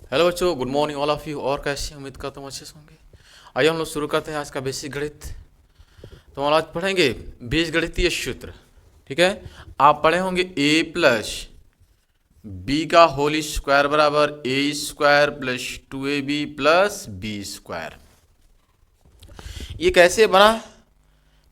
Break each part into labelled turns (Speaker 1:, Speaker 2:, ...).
Speaker 1: Hello बच्चों, good morning all of you. और कैसे हैं? उम्मीद करता हूँ अच्छे से होंगे। आइए हम लोग शुरू करते हैं आज का बेसिक गणित। तो हम आज पढ़ेंगे बीजगणितीय सूत्र। ठीक है। आप पढ़े होंगे ए प्लस बी का होल स्क्वायर बराबर a square plus 2ab plus b square. ये कैसे बना?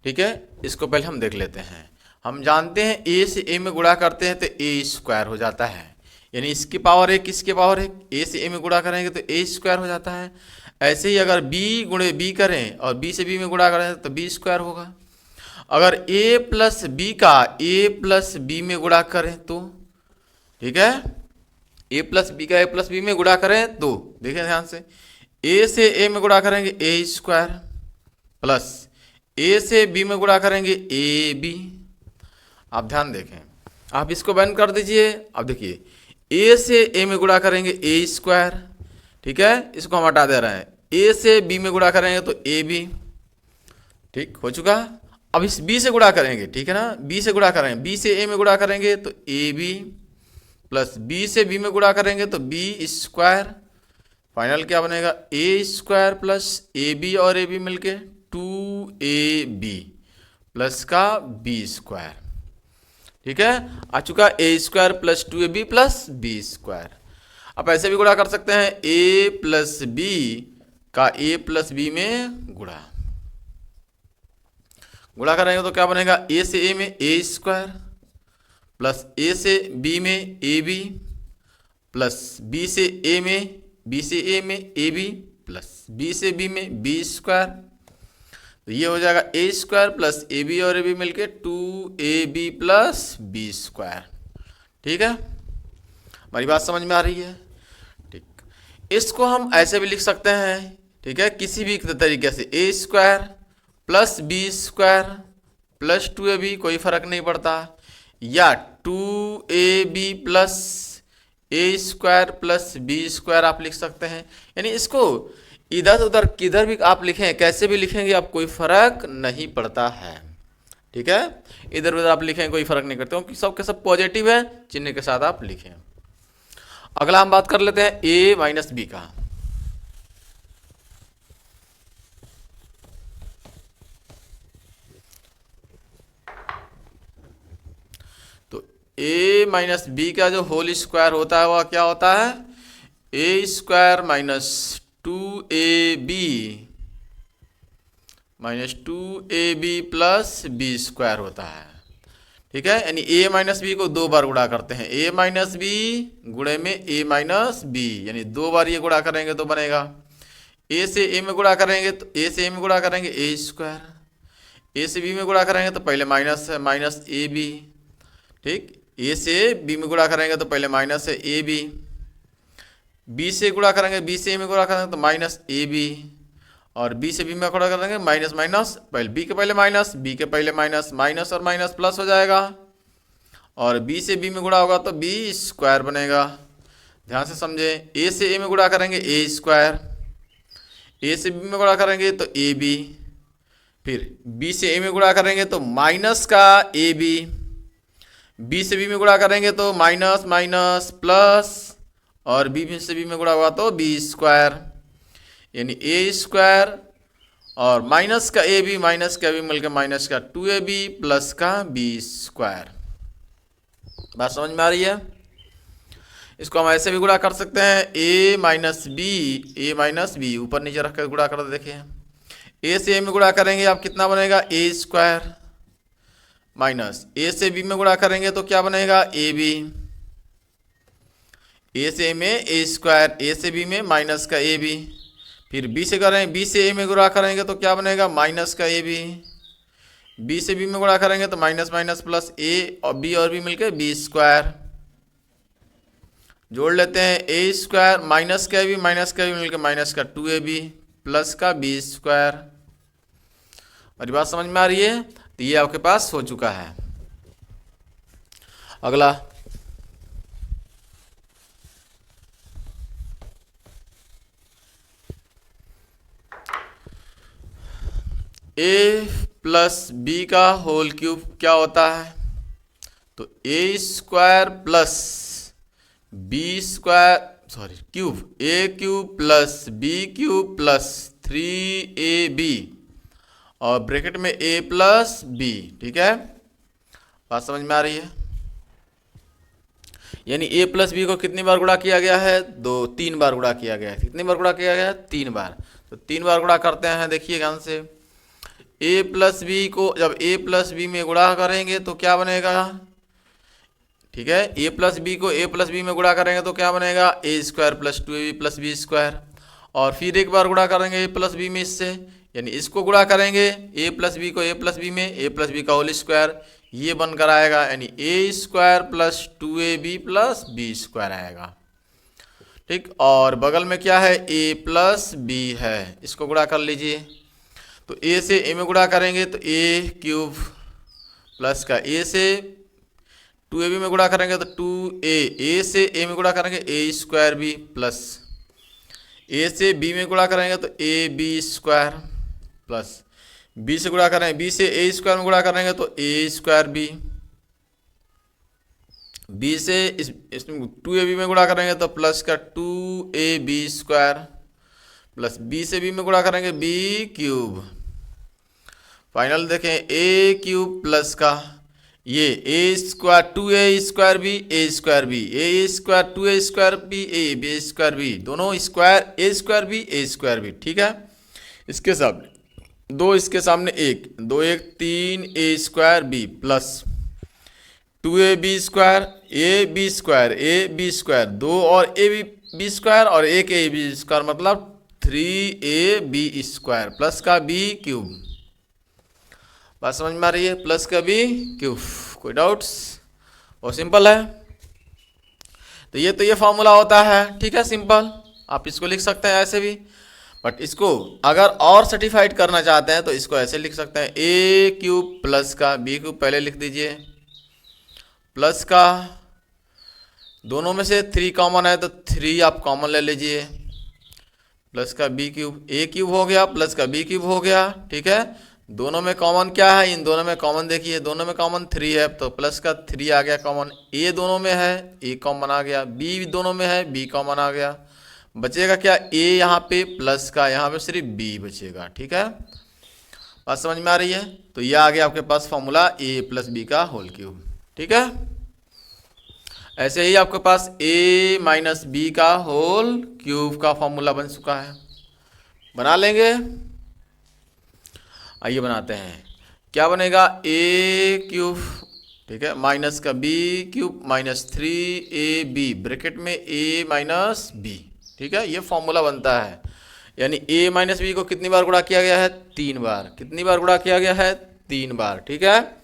Speaker 1: ठीक है, इसको पहले हम देख लेते हैं। हम जानते हैं ए से ए में गुणा करते हैं तो ए स्क्वायर हो जाता है, यानी इसकी पावर एक किसके पावर है, ए से ए में गुणा करेंगे तो ए स्क्वायर हो जाता है। ऐसे ही अगर बी गुणे बी करें और बी से बी में गुणा करें तो बी स्क्वायर होगा। अगर ए प्लस बी का ए प्लस बी में गुणा करें तो, ठीक है, ए प्लस बी का ए प्लस बी में गुणा करें तो देखें ध्यान से, ए से ए में गुणा करेंगे ए स्क्वायर प्लस ए से बी में गुणा करेंगे ए बी। आप ध्यान देखें, आप इसको बंद कर दीजिए। अब देखिए, ए से ए में गुणा करेंगे ए स्क्वायर, ठीक है, इसको हम हटा दे रहे हैं। ए से बी में गुणा करेंगे तो ए बी, ठीक हो चुका। अब इस बी से गुणा करेंगे, ठीक है ना, बी से गुणा करेंगे, बी से ए में गुणा करेंगे तो ए बी प्लस बी से बी में गुणा करेंगे तो बी स्क्वायर। फाइनल क्या बनेगा, ए स्क्वायर प्लस ए बी और ए बी मिलके 2ab प्लस का बी स्क्वायर। ठीक है, आ चुका a square plus 2ab plus b square. अब ऐसे भी गुणा कर सकते हैं, ए प्लस बी का ए प्लस बी में गुणा करेंगे तो क्या बनेगा, ए से ए में ए स्क्वायर प्लस ए से बी में ए बी प्लस बी से ए में ए बी प्लस बी से बी में बी स्क्वायर। तो ये हो जाएगा ए स्क्वायर प्लस ए बी और ए बी मिलके 2ab प्लस बी स्क्वायर। ठीक है, हमारी बात समझ में आ रही है? ठीक, इसको हम ऐसे भी लिख सकते हैं, ठीक है, किसी भी तरीके से, a square plus b square plus 2ab, कोई फर्क नहीं पड़ता, या 2ab plus a square plus b square आप लिख सकते हैं। यानी इसको इधर उधर किधर भी आप लिखें, कैसे भी लिखेंगे, आप कोई फर्क नहीं पड़ता है। ठीक है, इधर उधर आप लिखें कोई फर्क नहीं करते, क्योंकि सब के सब पॉजिटिव है, चिन्ह के साथ आप लिखें। अगला हम बात कर लेते हैं ए माइनस बी का। तो ए माइनस बी का जो होल स्क्वायर होता है वह क्या होता है, a square minus 2ab plus b square होता है। ठीक है, यानी ए माइनस बी को दो बार गुणा करते हैं, ए माइनस बी गुणे में ए माइनस बी, यानी दो बार ये गुणा करेंगे तो बनेगा, ए से ए में गुणा करेंगे तो ए से ए में गुणा करेंगे ए स्क्वायर, ए से बी में गुणा करेंगे तो पहले माइनस है माइनस ए बी। ठीक, ए से बी में गुणा करेंगे तो पहले माइनस है ए बी, बी से गुणा करेंगे, बी से ए में गुणा करेंगे तो माइनस ए बी, और बी से बी में गुणा करेंगे माइनस माइनस, पहले बी के पहले माइनस, बी के पहले माइनस, माइनस और माइनस प्लस हो जाएगा, और बी से बी में गुणा होगा तो बी स्क्वायर बनेगा। ध्यान से समझे, ए से ए में गुणा करेंगे ए स्क्वायर, ए से बी में गुणा करेंगे तो ए बी, फिर बी से ए में गुणा करेंगे तो माइनस का ए बी से बी में गुणा करेंगे तो माइनस माइनस प्लस, और बी से बी में गुणा हुआ तो बी स्क्वायर, यानी ए स्क्वायर और माइनस का ए बी मिलकर माइनस का 2ab प्लस का बी स्क्वायर। बात समझ में आ रही है? इसको हम ऐसे भी गुणा कर सकते हैं, ए माइनस बी ऊपर नीचे रखकर गुणा कर देखिए, ए से ए में गुणा करेंगे आप कितना बनेगा, ए स्क्वायर माइनस ए से बी में गुणा करेंगे तो क्या बनेगा, ए बी, ए से ए में ए स्क्वायर, ए से बी में माइनस का ए बी, फिर बी से करें, बी से ए में गुणा करेंगे तो क्या बनेगा, माइनस का ए बी से बी में गुणा करेंगे तो माइनस माइनस प्लस ए और बी मिलकर बी स्क्वायर। जोड़ लेते हैं, ए स्क्वायर माइनस का ए बी मिलकर माइनस का 2ab प्लस का बी स्क्वायर। मेरी बात समझ में आ रही है? तो ये आपके पास हो चुका है। अगला, ए प्लस बी का होल क्यूब क्या होता है, तो a square plus b square sorry cube, a cube plus b cube plus 3ab और ब्रैकेट में a प्लस बी। ठीक है, बात समझ में आ रही है? यानी a प्लस बी को कितनी बार गुणा किया गया है? 3 बार गुणा किया गया है। कितनी बार गुणा किया गया है? 3 बार। तो 3 बार गुणा करते हैं, देखिए ध्यान से। a प्लस बी को जब a प्लस बी में गुणा करेंगे तो क्या बनेगा? ठीक है, a प्लस बी को a प्लस बी में गुणा करेंगे तो क्या बनेगा? a square plus 2ab plus b square. और फिर एक बार गुणा करेंगे a प्लस बी में इससे, यानी इसको गुणा करेंगे a प्लस बी को a प्लस बी में, a प्लस बी का होल स्क्वायर, ये बनकर आएगा यानी a square plus 2ab plus b square आएगा। ठीक, और बगल में क्या है? a प्लस बी है, इसको गुणा कर लीजिए। तो a से a में गुणा करेंगे तो a क्यूब प्लस का a से 2ab में गुणा करेंगे तो 2a से a में गुणा करेंगे a square b plus a से b में गुणा करेंगे तो a b square plus b से गुणा करेंगे b से a स्क्वायर में गुणा करेंगे तो a स्क्वायर बी, b से इसमें 2ab में गुणा करेंगे तो प्लस का 2ab स्क्वायर प्लस b से b में गुणा करेंगे b क्यूब। फाइनल देखें a क्यूब प्लस का ये a square 2a square b a square b, a square 2a square b a b square b, दोनों square a square b a square b. ठीक है, इसके सामने 2, इसके सामने 1, 2 1 3 a square b plus 2ab square a b square a b square, 2 और a b square और 1 a b square मतलब 3ab स्क्वायर प्लस का b क्यूब। बात समझ में आ रही है? प्लस का b क्यूब। कोई डाउट्स? बहुत सिंपल है। तो ये फॉर्मूला होता है। ठीक है, सिंपल, आप इसको लिख सकते हैं ऐसे भी, बट इसको अगर और सर्टिफाइड करना चाहते हैं तो इसको ऐसे लिख सकते हैं a क्यूब प्लस का b क्यूब, पहले लिख दीजिए प्लस का, दोनों में से 3 कॉमन है तो 3 आप कॉमन ले लीजिए, प्लस का b क्यूब, a क्यूब हो गया प्लस का b क्यूब हो गया। ठीक है, दोनों में कॉमन क्या है? इन दोनों में कॉमन देखिए, दोनों में कॉमन 3 है तो प्लस का 3 आ गया कॉमन, a दोनों में है a कॉमन आ गया, b दोनों में है b कॉमन आ गया, बचेगा क्या? a यहाँ पे प्लस का, यहाँ पे सिर्फ b बचेगा। ठीक है, बात समझ में आ रही है? तो ये आ गया आपके पास फॉर्मूला a प्लस बी का होल क्यूब। ठीक है, ऐसे ही आपके पास a माइनस बी का होल क्यूब का फॉर्मूला बन चुका है। बना लेंगे, आइए बनाते हैं। क्या बनेगा? a क्यूब, ठीक है, माइनस का b cube minus 3ab bracket में a माइनस b। ठीक है, ये फॉर्मूला बनता है। यानी a माइनस बी को कितनी बार गुणा किया गया है? 3 बार। कितनी बार गुणा किया गया है? 3 बार। ठीक है,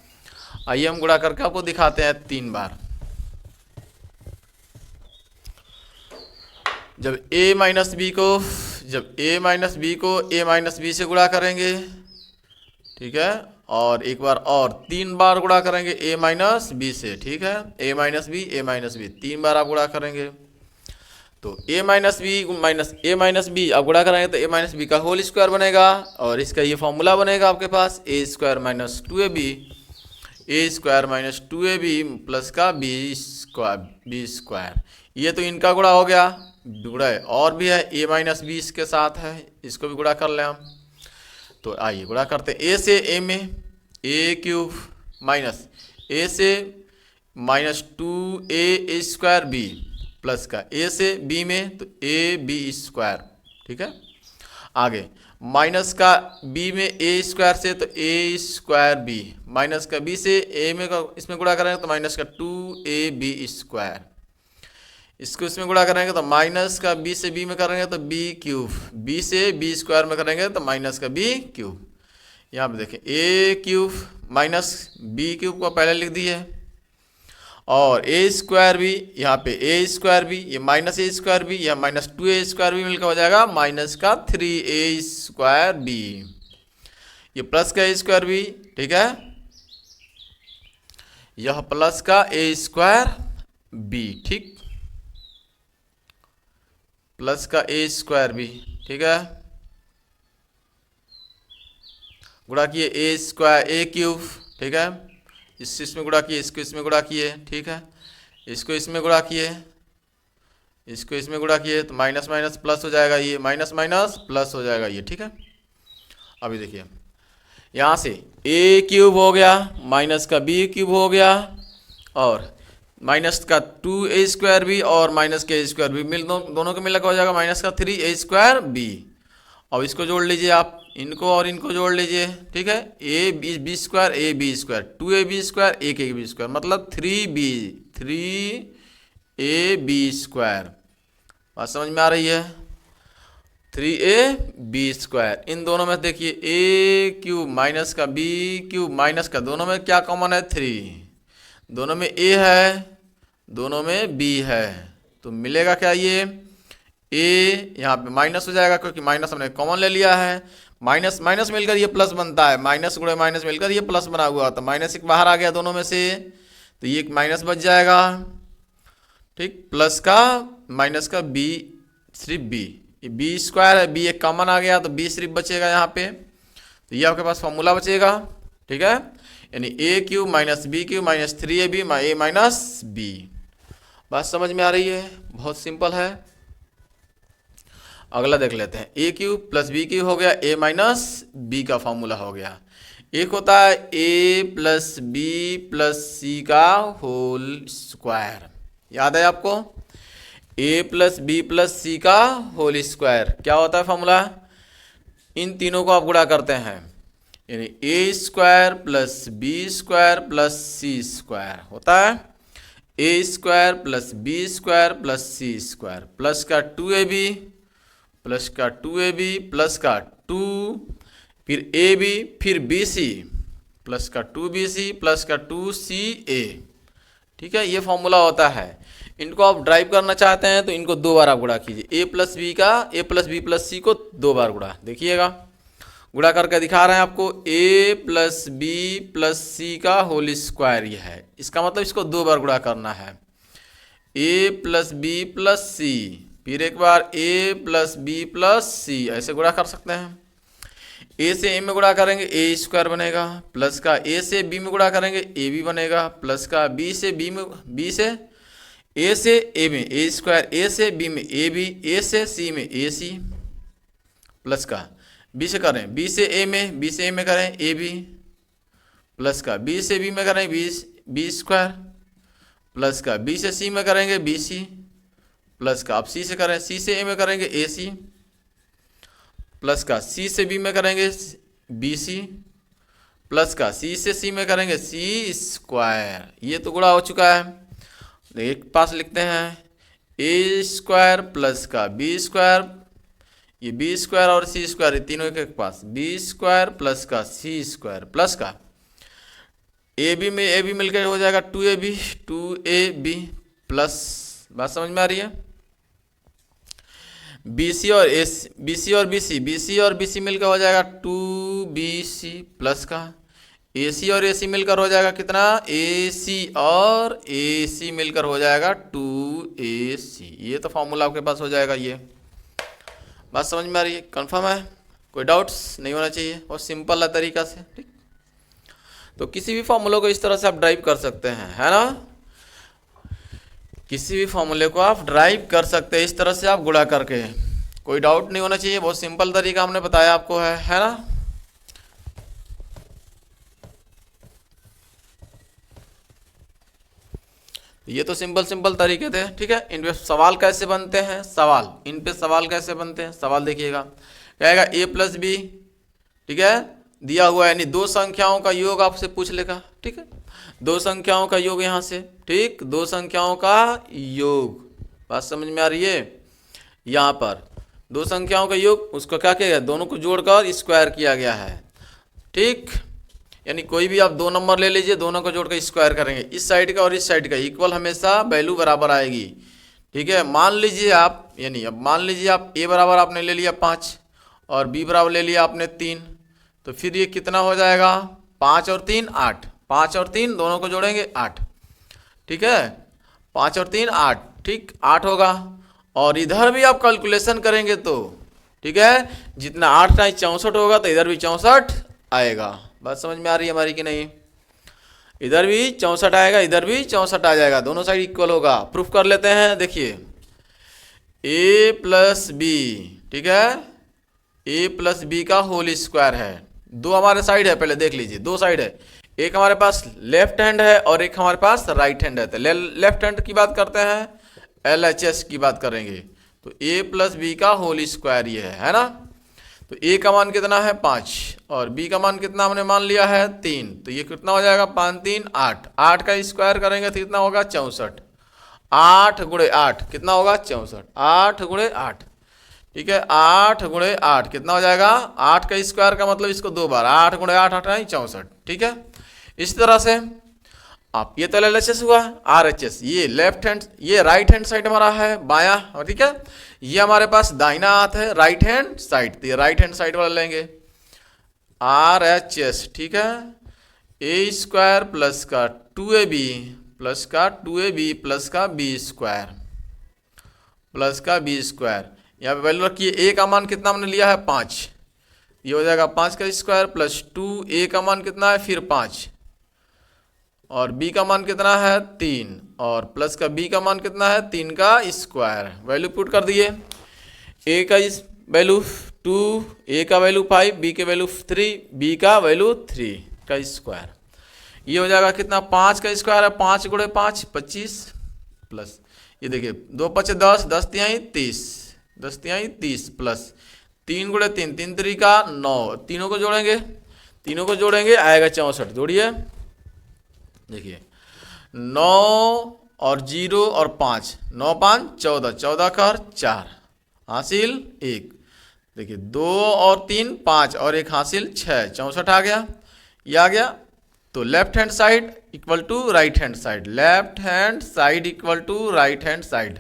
Speaker 1: आइए हम गुणा करके आपको दिखाते हैं 3 बार। जब a माइनस बी को a माइनस बी से गुणा करेंगे, ठीक है, और एक बार और 3 बार गुणा करेंगे a माइनस बी से। ठीक है, a माइनस बी 3 बार आप गुणा करेंगे तो a माइनस बी आप गुणा करेंगे तो a माइनस बी का होल स्क्वायर बनेगा, और इसका ये फॉर्मूला बनेगा आपके पास a square minus 2ab plus का b स्क्वायर। ये तो इनका गुणा हो गया, गुणा है और भी है a माइनस बी इसके साथ है, इसको भी गुणा कर लें हम। तो आइए गुणा करते हैं। a से a में a क्यूब माइनस a से minus 2a square b plus का a से b में तो a b स्क्वायर। ठीक है, आगे माइनस का b में a स्क्वायर से तो a स्क्वायर b, माइनस का b से a में इसमें गुणा करेंगे तो माइनस का 2ab स्क्वायर, इसको इसमें गुणा करेंगे तो माइनस का b से b में करेंगे तो b क्यूब, b से b स्क्वायर में करेंगे तो माइनस का b क्यूब। यहाँ पे देखें a cube minus b cube को पहले लिख दिए, और a स्क्वायर भी यहाँ पे a स्क्वायर भी, ये माइनस a स्क्वायर भी, यह माइनस 2a स्क्वायर भी मिलकर हो जाएगा माइनस का 3a स्क्वायर b, ये प्लस का a स्क्वायर भी। ठीक है, यह प्लस का a स्क्वायर b, ठीक, प्लस का a स्क्वायर भी। ठीक है, गुणा किए a स्क्वायर a क्यूब। ठीक है, इसमें गुणा किए, इसको इसमें गुणा किए। ठीक है, इसको इसमें गुणा किए, इसको इसमें गुणा किए तो माइनस माइनस प्लस हो जाएगा, ये माइनस माइनस प्लस हो जाएगा ये, ठीक है। अभी देखिए यहाँ से ए क्यूब हो गया माइनस का बी क्यूब हो गया और माइनस का 2a² भी और माइनस का a² भी दोनों के मिलकर हो जाएगा माइनस का 3a² बी। अब इसको जोड़ लीजिए आप, इनको और इनको जोड़ लीजिए, ठीक है। A b square a b square 2ab² एक ए बी स्क्वायर मतलब 3ab²। बात समझ में आ रही है? 3ab²। इन दोनों में देखिए a क्यूब माइनस का b क्यूब माइनस का, दोनों में क्या कॉमन है? 3। दोनों में a है, दोनों में b है, तो मिलेगा क्या? ये a यहाँ पे माइनस हो जाएगा क्योंकि माइनस हमने कॉमन ले लिया है। माइनस माइनस मिलकर ये प्लस बनता है, माइनस गुणे माइनस मिलकर ये प्लस बना हुआ, तो माइनस एक बाहर आ गया दोनों में से, तो ये एक माइनस बच जाएगा, ठीक। प्लस का माइनस का b सिर्फ b, ये b² है, b एक कॉमन आ गया तो b सिर्फ बचेगा यहाँ पे, तो ये आपके पास फॉर्मूला बचेगा, ठीक है। यानी a cube minus b cube minus 3ab a minus b। बात समझ में आ रही है? बहुत सिंपल है। अगला देख लेते हैं, a cube plus b cube हो गया a माइनस b का फॉर्मूला हो गया। एक होता है a plus b plus c का होल स्क्वायर, याद है आपको? a plus b plus c का होल स्क्वायर क्या होता है फॉर्मूला? इन तीनों को आप गुणा करते हैं, यानी a² plus b² plus c² होता है a² plus b² plus c² plus का 2ab प्लस का 2ab प्लस का 2 फिर ab फिर bc प्लस का 2bc प्लस का 2ca, ठीक है। ये फॉर्मूला होता है। इनको आप ड्राइव करना चाहते हैं तो इनको 2 बार आप गुणा कीजिए, a plus b plus c को 2 बार गुणा, देखिएगा गुणा करके दिखा रहे हैं आपको, a plus b plus c का होल स्क्वायर ये है, इसका मतलब इसको 2 बार गुणा करना है। a plus b plus c फिर एक बार a plus b plus c, ऐसे गुणा कर सकते हैं। a से a में गुणा करेंगे a² बनेगा, प्लस का a से b में गुणा करेंगे ab बनेगा, प्लस का b से a में a से a² a से b में ab a से c में ac, प्लस का b से करें b से a में करें ab, प्लस का b से b में करें b² प्लस का b से c में करेंगे bc, प्लस का अब c से करें c से a में करेंगे ac, प्लस का c से b में करेंगे bc, प्लस का c से c में करेंगे c²। ये तो गुणा हो चुका है। एक पास लिखते हैं a² प्लस का b², ये b² और c² ये तीनों एक पास, b² प्लस का c² प्लस का ab में ab मिलकर हो जाएगा 2ab प्लस, बात समझ में आ रही है? BC और BC मिलकर हो जाएगा 2BC प्लस का AC और AC मिलकर हो जाएगा कितना? AC और AC मिलकर हो जाएगा 2AC। ये तो फॉर्मूला आपके पास हो जाएगा। ये बात समझ में आ रही है? कंफर्म है? कोई डाउट्स नहीं होना चाहिए, बहुत सिंपल है तरीका से, ठीक। तो किसी भी फॉर्मूले को इस तरह से आप ड्राइव कर सकते हैं, है ना? किसी भी फॉर्मूले को आप ड्राइव कर सकते हैं इस तरह से आप गुणा करके, कोई डाउट नहीं होना चाहिए। बहुत सिंपल तरीका हमने बताया आपको, है ना? ये तो सिंपल तरीके थे, ठीक है। इन पे सवाल कैसे बनते हैं? इन पे सवाल कैसे बनते हैं? सवाल देखिएगा, कहेगा a प्लस बी, ठीक है, दिया हुआ है, यानी 2 संख्याओं का योग आपसे पूछ लेगा, ठीक है। 2 संख्याओं का योग यहाँ से, ठीक, 2 संख्याओं का योग, बात समझ में आ रही है? यहाँ पर 2 संख्याओं का योग, उसको क्या किया गया? दोनों को जोड़कर स्क्वायर किया गया है, ठीक। यानी कोई भी आप 2 नंबर ले लीजिए, दोनों को जोड़कर स्क्वायर करेंगे, इस साइड का और इस साइड का इक्वल हमेशा वैल्यू बराबर आएगी, ठीक है। मान लीजिए आप, यानी अब मान लीजिए आप a बराबर आपने ले लिया 5 और b बराबर ले लिया आपने 3, तो फिर ये कितना हो जाएगा? 5 और 3 8, 5 और 3 दोनों को जोड़ेंगे 8, ठीक है। 5 और 3 8, ठीक, 8 होगा। और इधर भी आप कैलकुलेशन करेंगे तो, ठीक है, जितना 8 टाइम 64 होगा तो इधर भी 64 आएगा। बात समझ में आ रही है हमारी कि नहीं? इधर भी 64 आएगा, इधर भी 64 आ जाएगा, दोनों साइड इक्वल होगा। प्रूफ कर लेते हैं, देखिए ए प्लस बी, ठीक है, ए प्लस बी का होल स्क्वायर है। दो हमारे साइड है, पहले देख लीजिए, दो साइड है, एक हमारे पास लेफ्ट हैंड है और एक हमारे पास राइट हैंड है। तो लेफ्ट हैंड की बात करते हैं, LHS की बात करेंगे, तो ए प्लस बी का होल स्क्वायर ये है ना। तो ए का मान कितना है 5 और बी का मान कितना हमने मान लिया है 3, तो ये कितना हो जाएगा 5 3 8, 8 का स्क्वायर करेंगे तो कितना होगा 64, 8 गुणे 8 कितना होगा 64, 8 गुणे 8, ठीक है, 8 गुणे 8 कितना हो जाएगा, 8 का स्क्वायर का मतलब इसको दो बार, 8 गुणे 8 8 64, ठीक है। इस तरह से आप ये तो LHS हुआ, RHS ये लेफ्ट हैंड, ये राइट हैंड साइड हमारा है बायां, ठीक है, ये हमारे पास दाहिना हाथ है राइट हैंड साइड, तो ये राइट हैंड साइड वाला लेंगे RHS, ठीक है, ए स्क्वायर प्लस का 2ab प्लस का 2ab प्लस का बी स्क्वायर प्लस का बी स्क्वायर। यहाँ पे वैल्यू रखिए, ए का मान कितना हमने लिया है 5, ये हो जाएगा 5 का स्क्वायर प्लस 2, ए का मान कितना है फिर 5 और बी का मान कितना है 3 और प्लस का बी का मान कितना है 3 का स्क्वायर। वैल्यू पुट कर दिए, ए का वैल्यू 2, ए का वैल्यू 5, बी के वैल्यू 3, बी का वैल्यू 3 का स्क्वायर। ये हो जाएगा कितना 5 का स्क्वायर है 5 गुणे 5 25 प्लस ये देखिए 2 5 10, 10 तिहाई 30, 10 तिहाई 30 प्लस 3 गुणे 3 3 3 का 9, तीनों को जोड़ेंगे आएगा 64, जोड़िए देखिए 9 और 0 और 5, 9 5 14, 14 कर 4 हासिल 1, देखिए 2 और 3 5 और 1 हासिल 6, 64 आ गया, ये आ गया। तो left hand side equal to right hand side, left hand side equal to right hand side.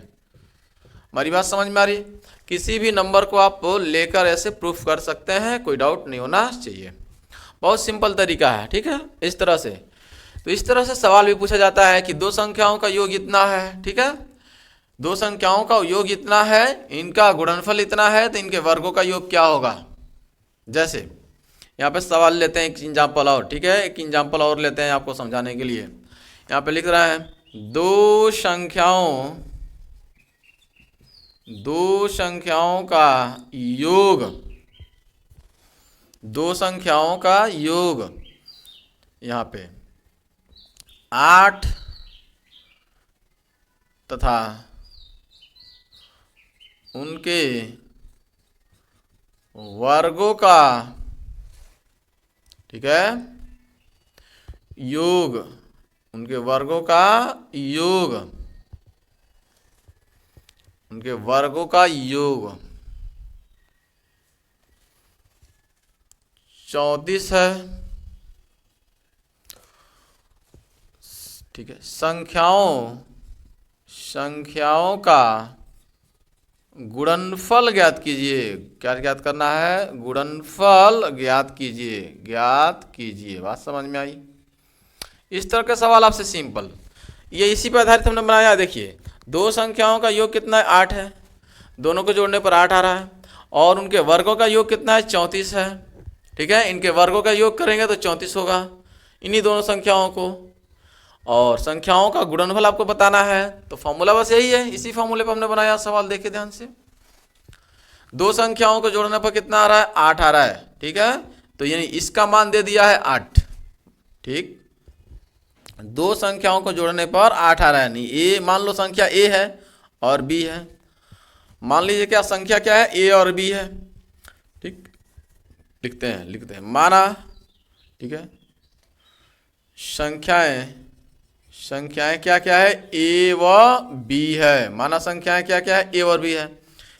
Speaker 1: हमारी बात समझ में आ रही है? किसी भी नंबर को आप लेकर ऐसे प्रूफ कर सकते हैं, कोई डाउट नहीं होना चाहिए, बहुत सिंपल तरीका है, ठीक है। इस तरह से, तो इस तरह से सवाल भी पूछा जाता है कि दो संख्याओं का योग इतना है, ठीक है, दो संख्याओं का योग इतना है, इनका गुणनफल इतना है, तो इनके वर्गों का योग क्या होगा। जैसे यहाँ पे सवाल लेते हैं एक एग्जाम्पल और, ठीक है, एक एग्जाम्पल और लेते हैं आपको समझाने के लिए। यहाँ पे लिख रहा है दो संख्याओं का योग, दो संख्याओं का योग यहाँ पे 8 तथा उनके वर्गों का, ठीक है, योग, उनके वर्गों का योग, उनके वर्गों का योग 34 है, ठीक है। संख्याओं का गुणनफल ज्ञात कीजिए, क्या ज्ञात करना है, गुणनफल ज्ञात कीजिए, बात समझ में आई। इस तरह के सवाल आपसे सिंपल, ये इसी पर आधारित हमने बनाया। देखिए दो संख्याओं का योग कितना है 8 है, दोनों को जोड़ने पर 8 आ रहा है, और उनके वर्गों का योग कितना है 34 है, ठीक है, इनके वर्गों का योग करेंगे तो 34 होगा इन्हीं दोनों संख्याओं को, और संख्याओं का गुणनफल आपको बताना है, तो फॉर्मूला बस यही है, इसी फॉर्मूले पर हमने बनाया सवाल। देखिए ध्यान से, दो संख्याओं को जोड़ने पर कितना आ रहा है 8 आ रहा है, ठीक है, तो यानी इसका मान दे दिया है 8, ठीक, दो संख्याओं को जोड़ने पर 8 आ रहा है, नहीं ए, मान लो संख्या ए है और बी है, मान लीजिए क्या संख्या क्या है ए और बी है, ठीक, लिखते हैं माना, ठीक है, संख्याएं क्या क्या है ए व बी है, माना संख्याएं क्या क्या है ए और बी है।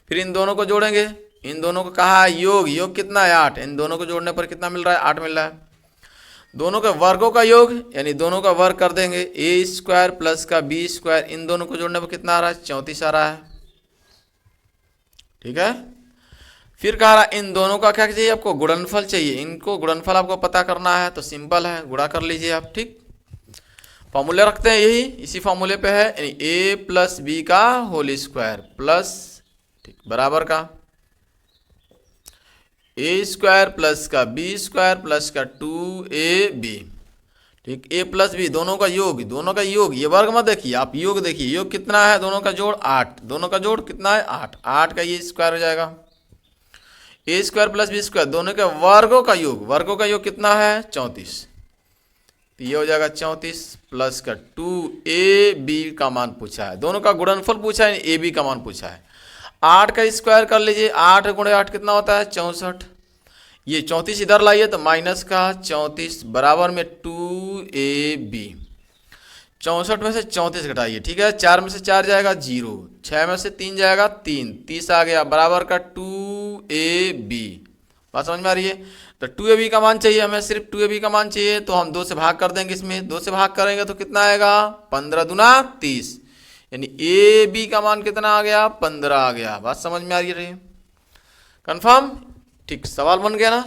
Speaker 1: फिर इन दोनों को जोड़ेंगे, इन दोनों को कहा है योग कितना है 8, इन दोनों को जोड़ने पर कितना मिल रहा है 8 मिल रहा है। दोनों के वर्गों का योग यानी दोनों का वर्ग कर देंगे, ए स्क्वायर प्लस का बी स्क्वायर, इन दोनों को जोड़ने पर कितना आ रहा है 34 आ रहा है, ठीक है। फिर कह रहा इन दोनों का क्या चाहिए आपको, गुणनफल चाहिए, इनको गुणनफल आपको पता करना है, तो सिंपल है, गुणा कर लीजिए आप, ठीक। फॉर्मूले रखते हैं यही, इसी फॉर्मूले पे है, यानी ए प्लस बी का होल स्क्वायर प्लस, ठीक, बराबर का ए स्क्वायर प्लस का बी स्क्वायर प्लस का 2ab, ठीक, ए प्लस बी दोनों का योग, दोनों का योग, ये वर्ग मत देखिए आप, योग देखिए, योग कितना है, दोनों का जोड़ 8, दोनों का जोड़ कितना है 8, 8 का ये स्क्वायर हो जाएगा, ए स्क्वायर प्लस बी स्क्वायर दोनों के वर्गों का योग, वर्गों का योग कितना है 34, तो ये हो जाएगा 34 प्लस का 2ab का मान पूछा है, दोनों का गुणनफल पूछा है, ए बी का मान पूछा है। 8 का स्क्वायर कर लीजिए, 8 गुणे 8 कितना होता है 64, ये 34 इधर लाइए तो माइनस का 34 बराबर में 2ab, 64 में से 34 घटाइए, ठीक है, 4 में से 4 जाएगा 0, 6 में से 3 जाएगा 3, 30 आ गया बराबर का 2ab। बात समझ में आ रही है? तो 2ab का मान चाहिए हमें, सिर्फ 2ab का मान चाहिए, तो हम 2 से भाग कर देंगे, इसमें 2 से भाग करेंगे तो कितना आएगा 15 दूना 30, यानी ab का मान कितना आ गया 15 आ गया। बात समझ में आ रही है? कंफर्म? ठीक, सवाल बन गया ना।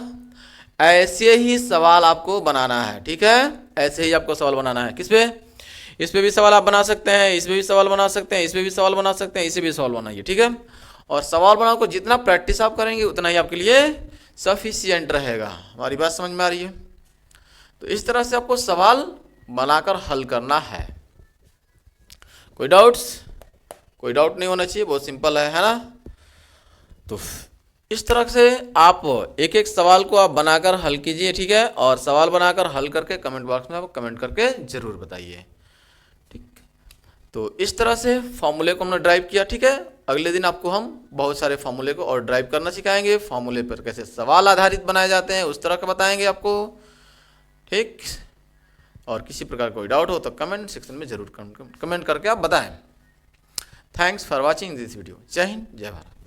Speaker 1: ऐसे ही सवाल आपको बनाना है, ठीक है, ऐसे ही आपको सवाल बनाना है। किस पे? इस पे भी सवाल आप बना सकते हैं, इस पे भी सवाल बना सकते हैं, इस पे भी सवाल बना सकते हैं, इसे भी सवाल बनाइए, ठीक है। और सवाल बनाने को जितना प्रैक्टिस आप करेंगे उतना ही आपके लिए सफिशिएंट रहेगा। हमारी बात समझ में आ रही है? तो इस तरह से आपको सवाल बनाकर हल करना है। कोई डाउट्स? कोई डाउट नहीं होना चाहिए, बहुत सिंपल है ना। तो इस तरह से आप एक एक सवाल को आप बनाकर हल कीजिए, ठीक है, और सवाल बनाकर हल करके कमेंट बॉक्स में आप कमेंट करके जरूर बताइए, ठीक। तो इस तरह से फॉर्मूले को हमने ड्राइव किया, ठीक है। अगले दिन आपको हम बहुत सारे फॉर्मूले को और ड्राइव करना सिखाएंगे, फॉर्मूले पर कैसे सवाल आधारित बनाए जाते हैं उस तरह का बताएंगे आपको, ठीक। और किसी प्रकार कोई डाउट हो तो कमेंट सेक्शन में जरूर कमेंट करके आप बताएं। Thanks for watching this video. जय हिंद, जय भारत।